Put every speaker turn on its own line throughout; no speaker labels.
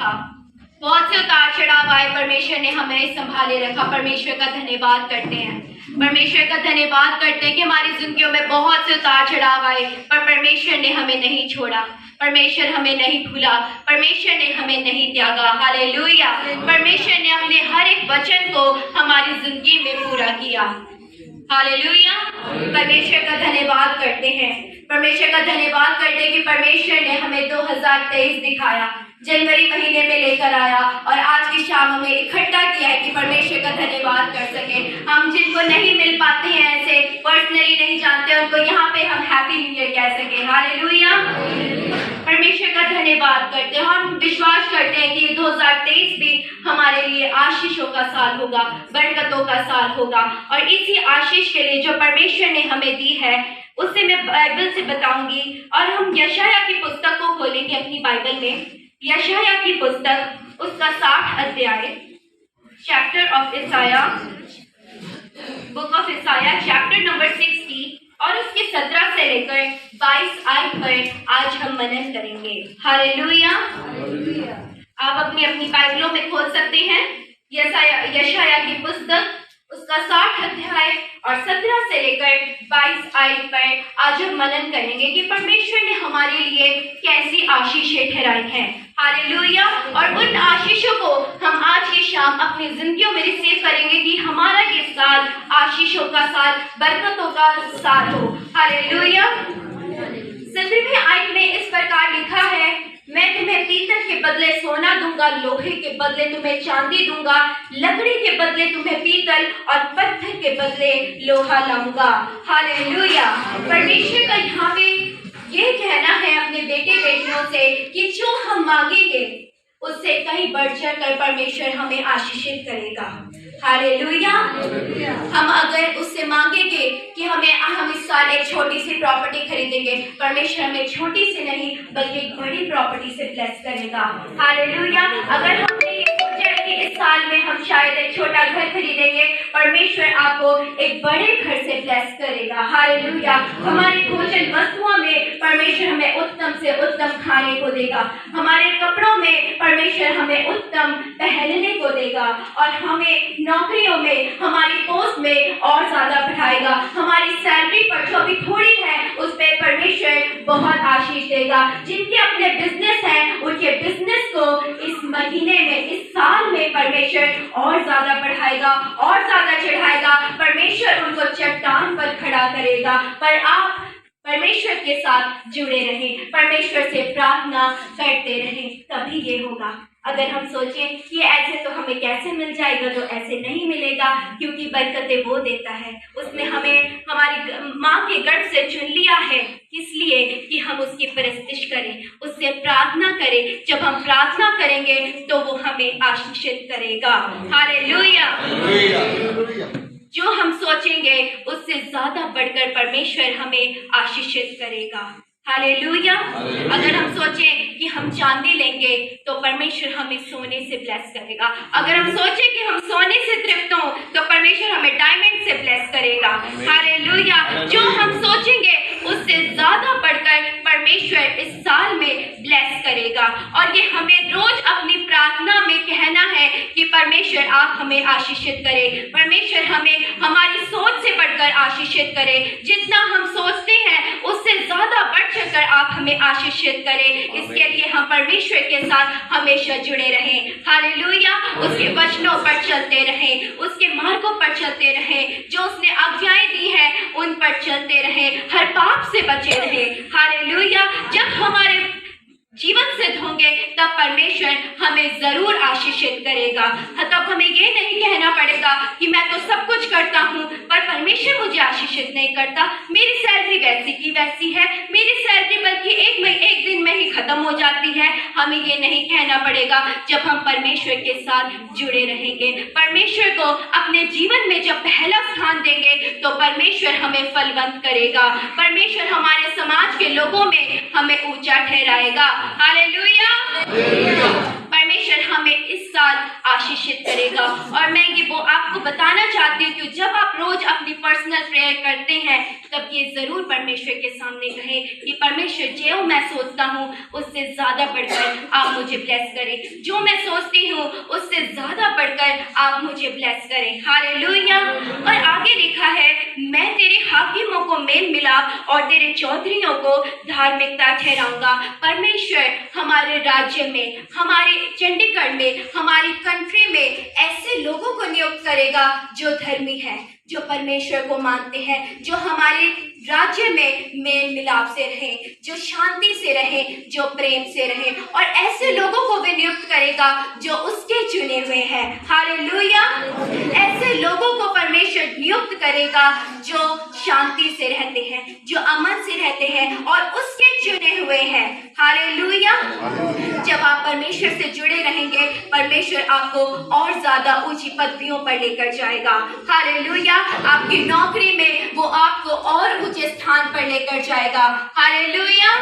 रखा, बहुत से उतार चढ़ाव आए, परमेश्वर ने हमें संभाले रखा। परमेश्वर का धन्यवाद करते हैं, परमेश्वर का धन्यवाद करते हैं कि हमारी जिंदगियों में बहुत से उतार चढ़ाव आए, पर परमेश्वर ने हमें नहीं छोड़ा, परमेश्वर हमें नहीं भूला, परमेश्वर ने हमें नहीं त्यागा। हालेलुया। परमेश्वर ने अपने हर एक वचन को हमारी जिंदगी में पूरा किया। हालेलुया। परमेश्वर का धन्यवाद करते हैं, परमेश्वर का धन्यवाद करते हैं कि परमेश्वर ने हमें 2023 दिखाया, जनवरी महीने में लेकर आया और आज की शाम में इकट्ठा किया है कि परमेश्वर का धन्यवाद कर सके। हम जिनको नहीं मिल पाते हैं, ऐसे पर्सनली नहीं जानते, उनको यहाँ पे हम हैप्पी न्यू ईयर कह सके। हालेलुया। परमेश्वर का धन्यवाद करते हैं। हम विश्वास करते हैं कि 2023 भी हमारे लिए आशीषों का साल होगा, बरकतों का साल होगा, और इसी आशीष के लिए जो परमेश्वर ने हमें दी है उससे मैं बाइबल से बताऊंगी। और हम यशायाह की पुस्तक को खोलेंगे अपनी बाइबल में, यशायाह की पुस्तक उसका 60 अध्याय, chapter of Isaiah, book of Isaiah, chapter number 60 और उसके 17 से लेकर 22 आयत पर आज हम मनन करेंगे। हालेलुया। आप अपनी अपनी बाइबलों में खोल सकते हैं यशायाह की पुस्तक उसका 60 अध्याय और 17 से लेकर 22 आयत पर आज हम मनन करेंगे कि परमेश्वर ने हमारे लिए कैसी आशीषें ठहराई हैं। हालेलुया। और उन आशीषों को हम आज की शाम अपनी जिंदगियों में रिसीव करेंगे कि हमारा ये साल आशीषों का साल, बरकतों का साल हो। हालेलुया। 17वें आयत में इस प्रकार लिखा है, मैं तुम्हें पीतल के बदले सोना दूंगा, लोहे के बदले तुम्हें चांदी दूंगा, लकड़ी के बदले तुम्हें पीतल और पत्थर के बदले लोहा लाऊंगा। हालेलुया। परमेश्वर का यहाँ पे ये कहना है अपने बेटे बेटियों से कि जो हम मांगेंगे उससे कहीं बढ़ चढ़ कर परमेश्वर हमें आशीषित करेगा। हालेलुया। हम अगर उससे मांगेंगे कि हम इस साल एक छोटी सी प्रॉपर्टी खरीदेंगे, परमेश्वर हमें छोटी सी नहीं बल्कि एक बड़ी प्रॉपर्टी से ब्लेस करेगा। हालेलुया। अगर हमने ये सोचा है कि इस साल में हम शायद एक छोटा घर खरीदेंगे, परमेश्वर आपको एक बड़े घर से ब्लेस करेगा। हालेलुया। हमारे भोजन वस्तुओं में परमेश्वर हमें उत्तम से उत्तम खाने को देगा, हमारे कपड़ों में परमेश्वर हमें उत्तम पहनने को देगा, और हमें नौकरियों में, हमारी पोस्ट में और ज्यादा बढ़ाएगा। हमारी सैलरी पर जो भी थोड़ी है उस पे परमेश्वर बहुत आशीष देगा। जिनके अपने बिजनेस हैं उनके बिजनेस को इस महीने में, इस साल में परमेश्वर और ज्यादा बढ़ाएगा और ज्यादा चढ़ाएगा। परमेश्वर उनको चट्टान पर खड़ा करेगा। पर आप परमेश्वर के साथ जुड़े रहें, परमेश्वर से प्रार्थना करते रहें, तभी ये होगा। अगर हम सोचें कि ऐसे तो हमें कैसे मिल जाएगा, तो ऐसे नहीं मिलेगा, क्योंकि बरकतें वो देता है। उसने हमें हमारी माँ के गर्भ से चुन लिया है, इसलिए कि हम उसकी परस्तिश करें, उससे प्रार्थना करें। जब हम प्रार्थना करेंगे तो वो हमें आशीषित करेगा। हालेलुया। जो हम सोचेंगे उससे ज्यादा बढ़कर परमेश्वर हमें आशीषित करेगा। हालेलुया। अगर हम सोचें कि हम चांदी लेंगे तो परमेश्वर हमें सोने से ब्लेस करेगा। अगर हम सोचें कि हम सोने से तृप्त हों तो परमेश्वर हमें डायमंड से ब्लेस करेगा। हालेलुया। जो हम सोचेंगे उससे ज्यादा बढ़कर परमेश्वर इस साल में ब्लेस करेगा। और ये हमें रोज अपनी प्रार्थना में कहना है कि परमेश्वर आप हमें आशीषित करें, परमेश्वर हमें हमारी सोच से बढ़कर आशीषित करें। जितना हम सोचते हैं उससे ज्यादा बढ़ कर आप हमें आशीषित करें। इसके लिए हम परमेश्वर के साथ हमेशा जुड़े रहें। हालेलुया। उसके वचनों पर चलते रहें, उसके मार्गों पर चलते रहें, जो उसने आज्ञाएं दी हैं उन पर चलते रहें, हर पाप से बचे रहें। हालेलुया। जब हमारे जीवन सिद्ध होंगे तब परमेश्वर हमें जरूर आशीषित करेगा। तब हमें ये नहीं कहना पड़ेगा कि मैं तो सब कुछ करता हूँ पर परमेश्वर मुझे आशीषित नहीं करता, मेरी सैलरी वैसी की वैसी है, मेरी सैलरी बल्कि एक दिन में ही खत्म हो जाती है। हमें ये नहीं कहना पड़ेगा। जब हम परमेश्वर के साथ जुड़े रहेंगे, परमेश्वर को अपने जीवन में जब पहला स्थान देंगे तो परमेश्वर हमें फलवंत करेगा, परमेश्वर हमारे समाज के लोगों में हमें ऊंचा ठहराएगा। हालेलुया। परमेश्वर हमें इस साल आशीषित करेगा। और मैं ये वो आपको बताना चाहती हूँ कि जब आप रोज अपनी पर्सनल प्रेयर करते हैं तब ये जरूर परमेश्वर के सामने कहें कि परमेश्वर जो मैं सोचता हूँ उससे ज्यादा बढ़कर आप मुझे ब्लेस करें, जो मैं सोचती हूँ उससे ज्यादा बढ़कर आप मुझे ब्लेस करें। हालेलुया। और आगे लिखा है, मैं तेरे हाकिमों को मेल मिलाप और तेरे चौधरियों को धार्मिकता ठहराऊंगा। परमेश्वर हमारे राज्य में, हमारे चंडीगढ़ में, हमारी कंट्री में ऐसे लोगों को नियुक्त करेगा जो धर्मी है, जो परमेश्वर को मानते हैं, जो हमारे राज्य में मेल मिलाप से रहे, जो शांति से रहे, जो प्रेम से रहे। और ऐसे लोगों को भी नियुक्त करेगा जो उसके चुने हुए हैं। हालेलुया। ऐसे लोगों को परमेश्वर नियुक्त करेगा जो शांति से रहते हैं, जो अमन से रहते हैं और उसके चुने हुए हैं। हालेलुया। जब आप परमेश्वर से जुड़े रहेंगे, परमेश्वर आपको और ज्यादा ऊंची पदवियों पर लेकर जाएगा। हालेलुया। आपकी नौकरी में वो आपको और ऊंचे स्थान पर लेकर जाएगा। हालेलुया।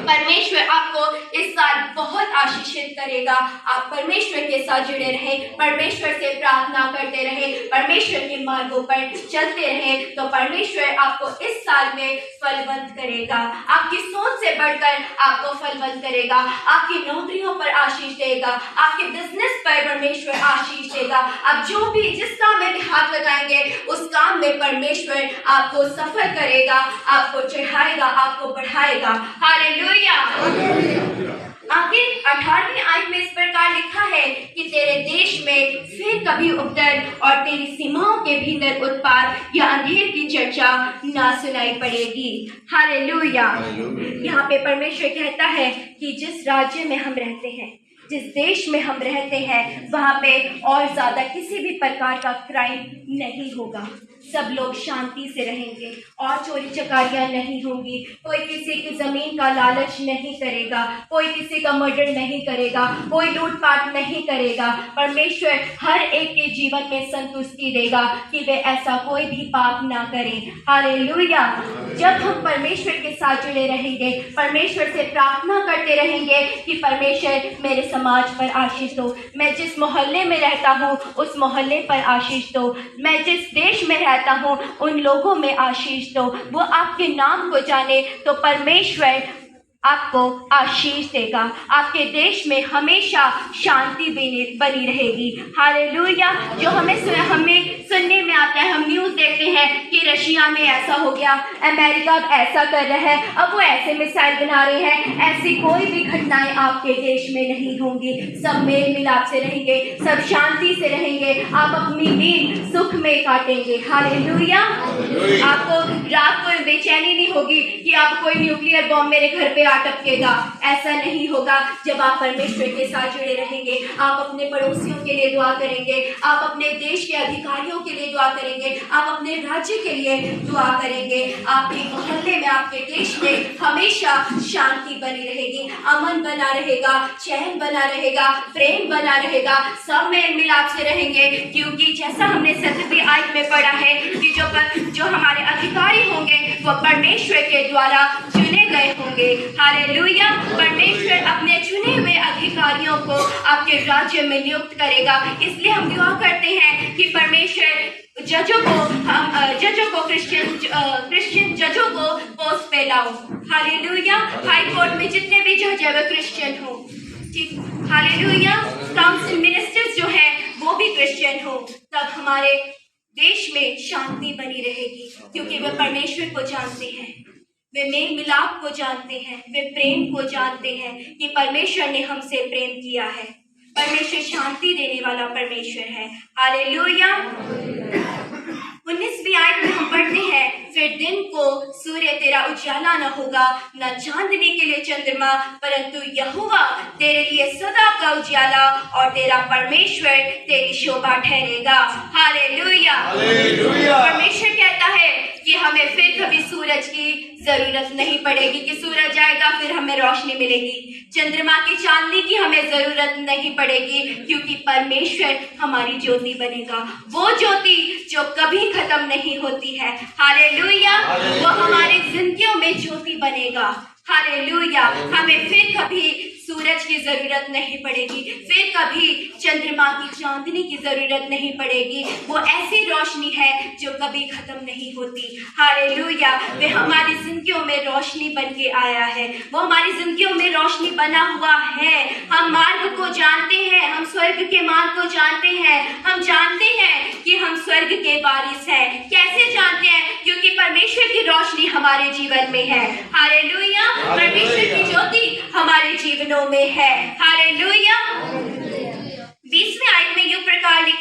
परमेश्वर आपको इस साल बहुत आशीषित करेगा। आप परमेश्वर के साथ जुड़े रहें, परमेश्वर से प्रार्थना करते रहें, परमेश्वर के मार्गों पर चलते रहें, तो परमेश्वर आपको इस साल में फलवंत करेगा। आपकी सोच से बढ़कर आपको फलवंत करेगा। आपकी नौकरियों पर आशीष देगा, आपके बिजनेस पर परमेश्वर आशीष देगा। आप जो भी जिस काम में भी हाथ लगाएंगे उस काम में परमेश्वर आपको सफल करेगा, आपको चढ़ाएगा, आपको बढ़ाएगा। हालेलुया। आगे 18वीं आयत में इस प्रकार लिखा है कि तेरे देश में फिर कभी उपद्रव और तेरी सीमाओं के भीतर उत्पात या अंधेर की चर्चा ना सुनाई पड़ेगी। हालेलुया। यहाँ पे परमेश्वर कहता है कि जिस राज्य में हम रहते हैं, जिस देश में हम रहते हैं, वहाँ पे और ज्यादा किसी भी प्रकार का क्राइम नहीं होगा। सब लोग शांति से रहेंगे और चोरी चकारियां नहीं होंगी। कोई किसी की जमीन का लालच नहीं करेगा, कोई किसी का मर्डर नहीं करेगा, कोई लूटपाट नहीं करेगा। परमेश्वर हर एक के जीवन में संतुष्टि देगा कि वे ऐसा कोई भी पाप ना करें। हालेलुया। जब हम परमेश्वर के साथ जुड़े रहेंगे, परमेश्वर से प्रार्थना करते रहेंगे कि परमेश्वर मेरे समाज पर आशीष दो, मैं जिस मोहल्ले में रहता हूँ उस मोहल्ले पर आशीष दो, मैं जिस देश में रहता हूँ उन लोगों में आशीष दो, वो आपके नाम को जाने, तो परमेश्वर आपको आशीष देगा। आपके देश में हमेशा शांति बनी रहेगी। हालेलुया। जो हमें सुनने में आता है, हम न्यूज़ देखते हैं कि रशिया में ऐसा हो गया, अमेरिका ऐसा कर रहा है, अब वो ऐसे मिसाइल बना रहे हैं। ऐसी कोई भी घटनाएं आपके देश में नहीं होंगी। सब मेल मिलाप से रहेंगे, सब शांति से रहेंगे, आप अपनी नींद सुख में काटेंगे। हालेलुया। आपको रात को बेचैनी नहीं होगी कि आप कोई न्यूक्लियर बॉम्ब मेरे घर पे टपकेगा। ऐसा नहीं होगा। जब आप परमेश्वर के साथ जुड़े रहेंगे, आप अपने पड़ोसियों के लिए दुआ करेंगे, आप अपने देश के अधिकारियों के लिए दुआ करेंगे, आप अपने राज्य के लिए दुआ करेंगे। आपके मोहल्ले में, आपके देश में हमेशा शांति बनी रहेगी, अमन बना रहेगा, चैन बना रहेगा, प्रेम बना रहेगा, सब मेल मिलाप से रहेंगे। क्योंकि जैसा हमने 7वीं आयत में पढ़ा है कि जो हमारे अधिकारी होंगे वो परमेश्वर के द्वारा चुने गए होंगे। हालेलुया। परमेश्वर अपने चुने हुए अधिकारियों को आपके राज्य में नियुक्त करेगा। इसलिए हम दुआ करते हैं कि परमेश्वर जजों को क्रिश्चियन जजों को पोस्ट पे लाओ। हालेलुया। हाई कोर्ट में जितने भी जज है वो क्रिश्चियन हो। ठीक। हालेलुया। काउंसिल मिनिस्टर्स जो है वो भी क्रिश्चियन हो, तब हमारे देश में शांति बनी रहेगी। क्योंकि वे परमेश्वर को जानते हैं, वे मेल मिलाप को जानते हैं, वे प्रेम को जानते हैं कि परमेश्वर ने हमसे प्रेम किया है। परमेश्वर शांति देने वाला परमेश्वर है। हालेलुया। 19वीं आयत में हम पढ़ते हैं, फिर दिन को सूर्य तेरा उजाला न होगा, न चांदनी के लिए चंद्रमा, परंतु यहोवा तेरे लिए सदा का उजाला और तेरा परमेश्वर तेरी शोभा ठहरेगा। हालेलुया। परमेश्वर कहता है कि हमें फिर कभी सूरज की जरूरत नहीं पड़ेगी कि सूरज आएगा फिर हमें रोशनी मिलेगी। चंद्रमा की, चांदनी की हमें जरूरत नहीं पड़ेगी, क्योंकि परमेश्वर हमारी ज्योति बनेगा। वो ज्योति जो कभी खत्म नहीं होती है। हालेलुया। वो हमारी जिंदगियों में ज्योति बनेगा। हालेलुया। हमें फिर कभी सूरज की जरूरत नहीं पड़ेगी, फिर कभी चंद्रमा की चांदनी की जरूरत नहीं पड़ेगी। वो ऐसी रोशनी है जो कभी खत्म नहीं होती। हालेलुया। वे हमारी जिंदगियों में रोशनी बन के आया है, वो हमारी जिंदगियों में रोशनी बना हुआ है। हम मार्ग को जानते हैं, हम स्वर्ग के मार्ग को जानते हैं। हम जानते हैं कि हम स्वर्ग के वारिस हैं। कैसे जानते हैं? क्योंकि परमेश्वर की रोशनी हमारे जीवन में है। हालेलुया। परमेश्वर की ज्योति हमारे जीवनों में है। हालेलुया। 20वें आयत में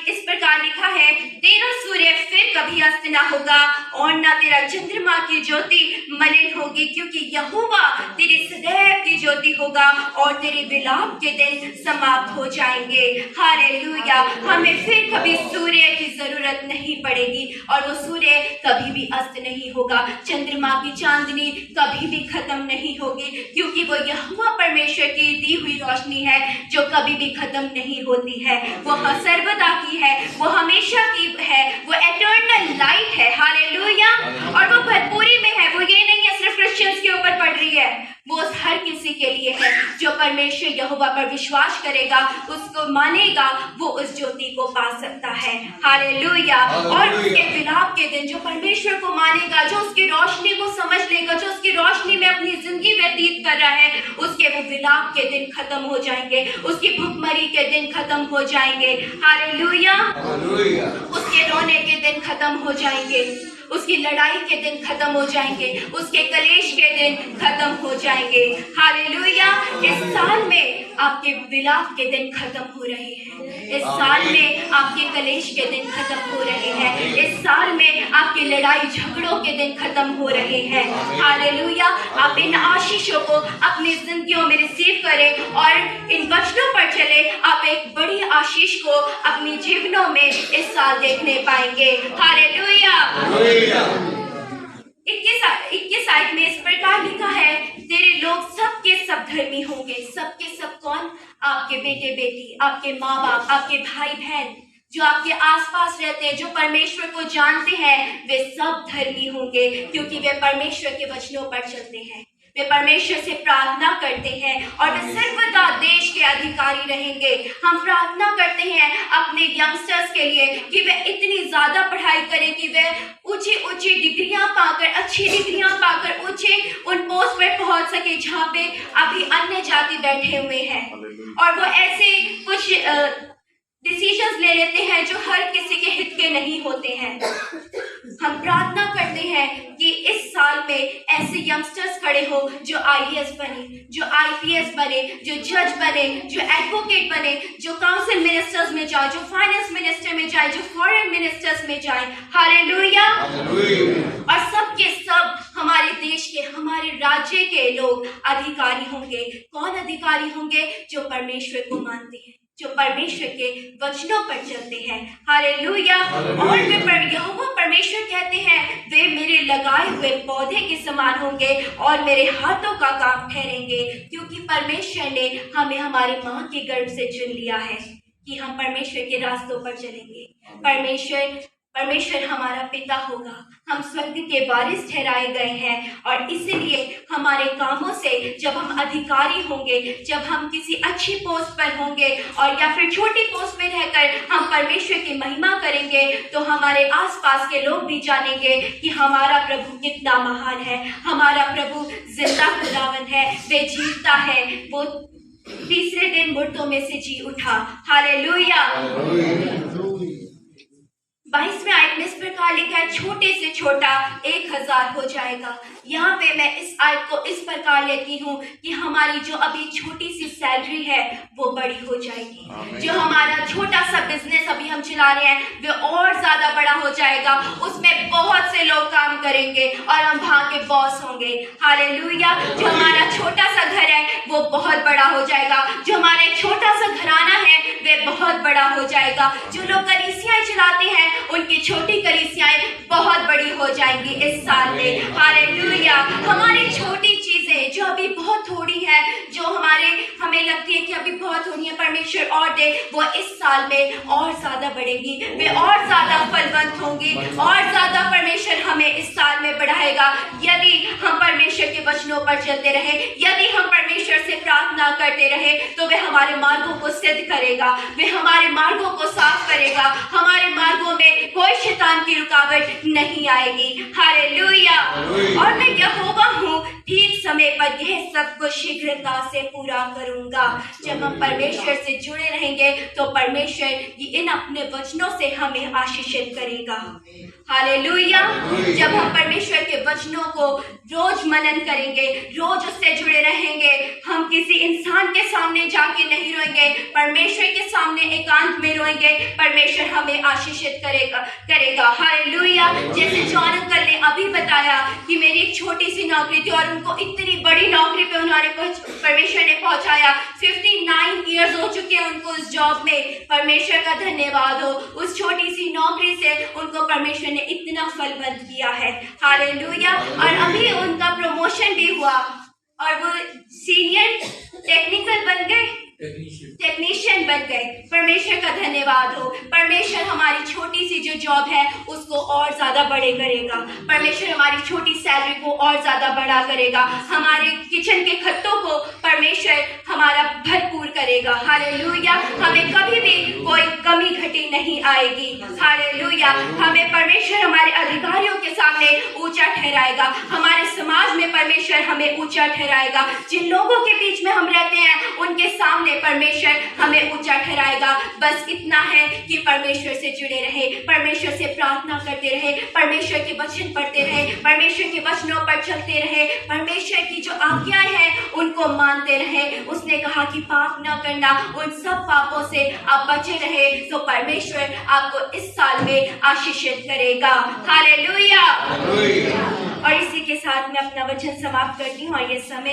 इस प्रकार लिखा है, तेरा सूर्य फिर कभी अस्त ना होगा और ना तेरा चंद्रमा की ज्योति मलिन होगी, क्योंकि यहोवा तेरी सदैव की ज्योति होगा और तेरे विलाप के दिन समाप्त हो जाएंगे। हालेलुया। हमें फिर कभी सूर्य की जरूरत नहीं पड़ेगी और वो सूर्य कभी भी अस्त नहीं होगा। चंद्रमा की चांदनी कभी भी खत्म नहीं होगी, क्योंकि वो यहोवा परमेश्वर की दी हुई रोशनी है जो कभी भी खत्म नहीं होती है। वो सर्वदा की है, वो हमेशा की है, वो एटर्नल लाइट है। हालेलुया। और वो भरपूरी में है। वो ये नहीं है सिर्फ क्रिश्चियंस के ऊपर पड़ रही है, वो हर किसी के लिए है जो परमेश्वर यहोवा पर विश्वास करेगा, उसको मानेगा, वो उस ज्योति को पा सकता है। हालेलुया। और उसके विलाप के दिन जो परमेश्वर को मानेगा, जो उसकी रोशनी को समझ लेगा, जो उसकी रोशनी में अपनी जिंदगी व्यतीत कर रहा है, उसके वो विलाप के दिन खत्म हो जाएंगे, उसकी भुखमरी के दिन खत्म हो जाएंगे। हालेलुया। उसके रोने के दिन खत्म हो जाएंगे, उसकी लड़ाई के दिन खत्म हो जाएंगे, उसके कलेश के दिन खत्म हो जाएंगे। हालेलुया। इस साल में आपके विलाप के दिन खत्म हो रहे हैं, इस साल में आपके कलेश के दिन खत्म हो रहे हैं, इस साल में आपकी लड़ाई झगड़ों के दिन खत्म हो रहे हैं। हालेलुया। आप इन आशीषों को अपनी जिंदगियों में रिसीव करें और इन वचनों पर चले। आप एक बड़ी आशीष को अपनी जीवनों में इस साल देखने पाएंगे। हालेलुया। 21 आयत में इस प्रकार लिखा है, तेरे लोग सबके सब धर्मी होंगे। सबके सब कौन? आपके बेटे बेटी, आपके माँ बाप, आपके भाई बहन, जो आपके आसपास रहते हैं, जो परमेश्वर को जानते हैं, वे सब धर्मी होंगे, क्योंकि वे परमेश्वर के वचनों पर चलते हैं, वे परमेश्वर से प्रार्थना करते हैं और वे सर्वदा देश के अधिकारी रहेंगे। हम प्रार्थना करते हैं अपने यंगस्टर्स के लिए कि वे इतनी ज्यादा पढ़ाई करें कि वे ऊंची डिग्रियां पाकर, अच्छी डिग्रियां पाकर ऊंचे उन पोस्ट पर पहुंच सके जहाँ पे अभी अन्य जाति बैठे हुए हैं। और वो ऐसे कुछ डिसीजंस ले लेते हैं जो हर किसी के हित के नहीं होते हैं। हम प्रार्थना करते हैं कि इस साल में ऐसे यंगस्टर्स खड़े हो जो IAS बने, जो IPS बने, जो जज बने, जो एडवोकेट बने, जो काउंसिल मिनिस्टर्स में जाए, जो फाइनेंस मिनिस्टर में जाए, जो फॉरेन मिनिस्टर्स में जाए। हालेलुया। और सब के सब हमारे देश के, हमारे राज्य के लोग अधिकारी होंगे। कौन अधिकारी होंगे? जो परमेश्वर को मानते हैं, जो परमेश्वर के वचनों पर चलते हैं। हालेलुया। और वे यहोवा परमेश्वर कहते हैं, वे मेरे लगाए हुए पौधे के समान होंगे और मेरे हाथों का काम ठहरेंगे, क्योंकि परमेश्वर ने हमें हमारी माँ के गर्भ से चुन लिया है कि हम परमेश्वर के रास्तों पर चलेंगे। परमेश्वर हमारा पिता होगा। हम स्वर्ग के वारिस ठहराए गए हैं और इसीलिए हमारे कामों से जब हम अधिकारी होंगे, जब हम किसी अच्छी पोस्ट पर होंगे और या फिर छोटी पोस्ट में रहकर हम परमेश्वर की महिमा करेंगे, तो हमारे आसपास के लोग भी जानेंगे कि हमारा प्रभु कितना महान है, हमारा प्रभु जिंदा खुदावन है, वे जीता है, वो तीसरे दिन मुर्दों में से जी उठा। हालेलुया। 22वें आयत में इस प्रकार लिखा है, छोटे से छोटा 1000 हो जाएगा। यहाँ पे मैं इस आयत को इस प्रकार लेती हूँ कि हमारी जो अभी छोटी सी सैलरी है वो बड़ी हो जाएगी। जो हमारा छोटा सा बिजनेस अभी हम चला रहे हैं वो और ज्यादा बड़ा हो जाएगा। उसमें बहुत से लोग काम करेंगे और हम वहाँ के बॉस होंगे। हालेलुया। जो हमारा छोटा सा घर है वो बहुत बड़ा हो जाएगा। जो हमारा एक छोटा सा घराना है वे बहुत बड़ा हो जाएगा। जो लोग कलीसियाएं चलाते हैं उनकी छोटी कलीसियाएं बहुत बड़ी हो जाएंगी इस साल में। हालेलुया। हमारी छोटी चीजें जो जो अभी बहुत थोड़ी है, जो हमें लगती है कि अभी बहुत थोड़ी है, परमेश्वर और दे, वो इस साल में और ज्यादा बढ़ेगी, वे और ज्यादा फलवंत होंगी, और ज्यादा परमेश्वर हमें इस साल में बढ़ाएगा यदि हम परमेश्वर के वचनों पर चलते रहे, यदि हम परमेश्वर से प्रार्थना करते रहे, तो वे हमारे मार्गों को सिद्ध करेगा, वे हमारे मार्गों को साफ करेगा, हमारे मार्गों में कोई शैतान की रुकावट नहीं आएगी। हालेलुया। और मैं यहोवा हूँ, ठीक समय पर यह सब कुछ शीघ्रता से पूरा करूंगा। जब हम परमेश्वर से जुड़े रहेंगे तो परमेश्वर इन अपने वचनों से हमें आशीषित करेगा। हालेलुया। जब हम परमेश्वर के वचनों को रोज मनन करेंगे, रोज उससे जुड़े रहेंगे, हम किसी इंसान के सामने जाके नहीं रोएंगे, परमेश्वर के सामने एकांत में रोएंगे, परमेश्वर हमें आशीषित करेगा। हालेलुया। जैसे जॉन अंकल ने अभी बताया कि मेरी एक छोटी सी नौकरी थी और उनको इतनी बड़ी नौकरी पे उन्होंने परमेश्वर ने पहुंचाया। 59 ईयर्स हो चुके हैं उनको उस जॉब में। परमेश्वर का धन्यवाद हो, उस छोटी सी नौकरी से उनको परमेश्वर ने इतना फलवंत किया है। हालेलुया। और अभी उनका प्रमोशन भी हुआ और वो सीनियर टेक्नीशियन बन गए। परमेश्वर का धन्यवाद हो। परमेश्वर हमारी छोटी सी जो जॉब है उसको और ज्यादा बड़े करेगा, परमेश्वर हमारी छोटी सैलरी को और ज्यादा बड़ा करेगा, हमारे किचन के खत्तों को परमेश्वर हमारा भरपूर करेगा। हालेलुया। हमें कभी भी कोई कमी घटी नहीं आएगी। हालेलुया। हमें परमेश्वर हमारे अधिकारियों के सामने ऊंचा ठहराएगा, हमारे समाज में परमेश्वर हमें ऊंचा ठहराएगा, जिन लोगों के बीच में हम रहते हैं उनके सामने परमेश्वर हमें ऊंचा ठहराएगा। बस इतना है कि परमेश्वर से जुड़े रहे, परमेश्वर से प्रार्थना करते रहे, परमेश्वर के वचन पढ़ते रहे, परमेश्वर के वचनों पर चलते रहे, परमेश्वर की जो आज्ञाएं हैं उनको मानते रहे। उसने कहा कि पाप न करना, उन सब पापों से आप बचे रहे तो परमेश्वर आपको इस साल में आशीषित करेगा। हालेलुया। और इसी के साथ मैं अपना वचन समाप्त करती हूँ और ये समय